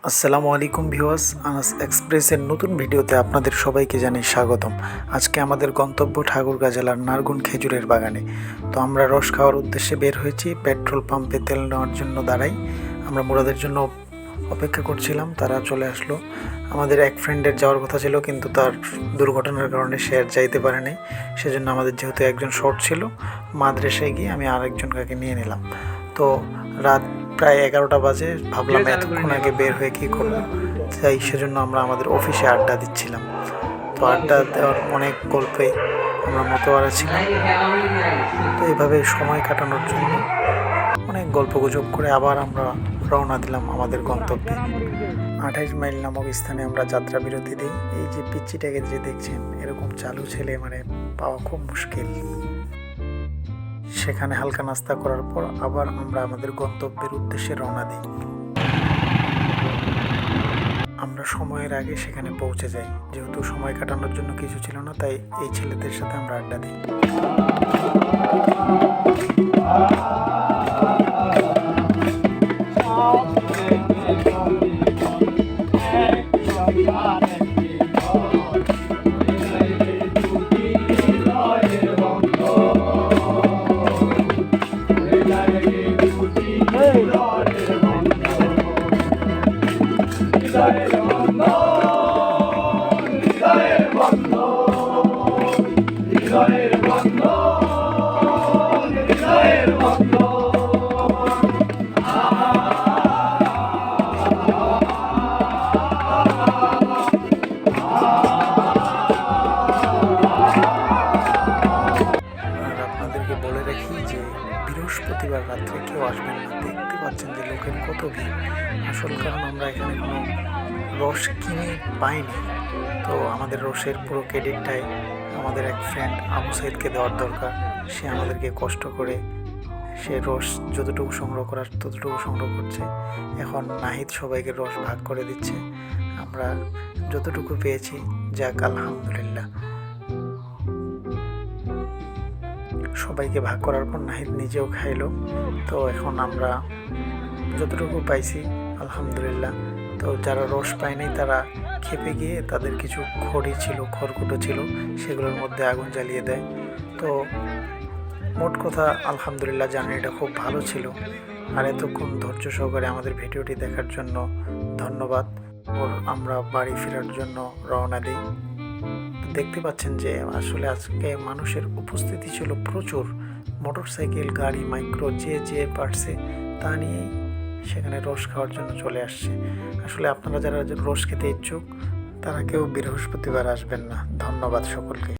আসসালামু আলাইকুম ভিউয়ার্স, আনাস এক্সপ্রেসের নতুন ভিডিওতে আপনাদের সবাইকে জানাই স্বাগতম। আজকে আমাদের গন্তব্য ঠাকুরগাঁ জেলার নারগুন খেজুরের বাগানে। তো আমরা রস খাওয়ার উদ্দেশ্যে বের হয়েছি। পেট্রোল পাম্পে তেল নেওয়ার জন্য দাঁড়াই। আমরা মুরাদের জন্য অপেক্ষা করছিলাম, তারা চলে আসলো। আমাদের এক ফ্রেন্ডের যাওয়ার কথা ছিল, কিন্তু তার দুর্ঘটনার কারণে সে আর যাইতে পারে নাই। সেজন্য আমাদের যেহেতু একজন শর্ট ছিল, মাদ্রাসায় গিয়ে আমি আরেকজনকে নিয়ে নিলাম। তো রাত প্রায় 11টা বাজে। ভাবলাম এতক্ষণ আগে বের হয়ে কী করবো, তাই সেজন্য আমরা আমাদের অফিসে আড্ডা দিচ্ছিলাম। তো আড্ডা দেওয়ার অনেক গল্পে আমরা মতোয়ারা ছিলাম। তো এইভাবে সময় কাটানোর জন্য অনেক গল্পগুজব করে আবার আমরা রওনা দিলাম আমাদের গন্তব্যে। 28 মাইল নামক স্থানে আমরা যাত্রা বিরতি দিই। এই যে পিচ্চিটাকে যে দেখছেন, এরকম চালু ছেলে পাওয়া খুব মুশকিল। সেখানে হালকা নাস্তা করার পর আবার আমরা আমাদের গন্তব্যের উদ্দেশ্যে রওনা দিই। আমরা সময়ের আগে সেখানে পৌঁছে যাই। যেহেতু সময় কাটানোর জন্য কিছু ছিল না, তাই এই ছেলেদের সাথে আমরা আড্ডা দিই। আপনাদেরকে বলে রাখি যে বৃহস্পতিবার রাত্রে কেউ আসবেন না। দেখতে পাচ্ছেন যে লোকের কত ভিড়। আসল কারণ আমরা এখানে কোনো রস কিনে পাইনি। তো আমাদের রসের পুরো ক্রেডিটটাই আমাদের এক ফ্রেন্ড আবু সাইদকে দেওয়ার দরকার। সে আমাদেরকে কষ্ট করে সে রস যতটুকু সংগ্রহ করার ততটুকু সংগ্রহ করছে। এখন নাহিদ সবাইকে রস ভাগ করে দিচ্ছে। আমরা যতটুকু পেয়েছি, যাক আলহামদুলিল্লাহ। সবাইকে ভাগ করার পর নাহিদ নিজেও খাইলো। তো এখন আমরা যতটুকু পাইছি আলহামদুলিল্লাহ। তো যারা রস পায়নি তারা খেপে গিয়ে তাদের কিছু খড়কুটো ছিল, সেগুলোর মধ্যে আগুন জ্বালিয়ে দেয়। তো মোট কথা আলহামদুলিল্লাহ, জার্নিটা খুব ভালো ছিল। আর এতক্ষণ ধৈর্য সহকারে আমাদের ভিডিওটি দেখার জন্য ধন্যবাদ। আমরা বাড়ি ফেরার জন্য রওনা দিই। দেখতে পাচ্ছেন যে আসলে আজকে মানুষের উপস্থিতি ছিল প্রচুর। মোটরসাইকেল, গাড়ি, মাইক্রো, যে পারছে তা নিয়েই সেখানে রস খাওয়ার জন্য চলে আসছে। আসলে আপনারা যারা রস খেতে ইচ্ছুক, তারা কেউ বৃহস্পতিবার আসবেন না। ধন্যবাদ সকলকে।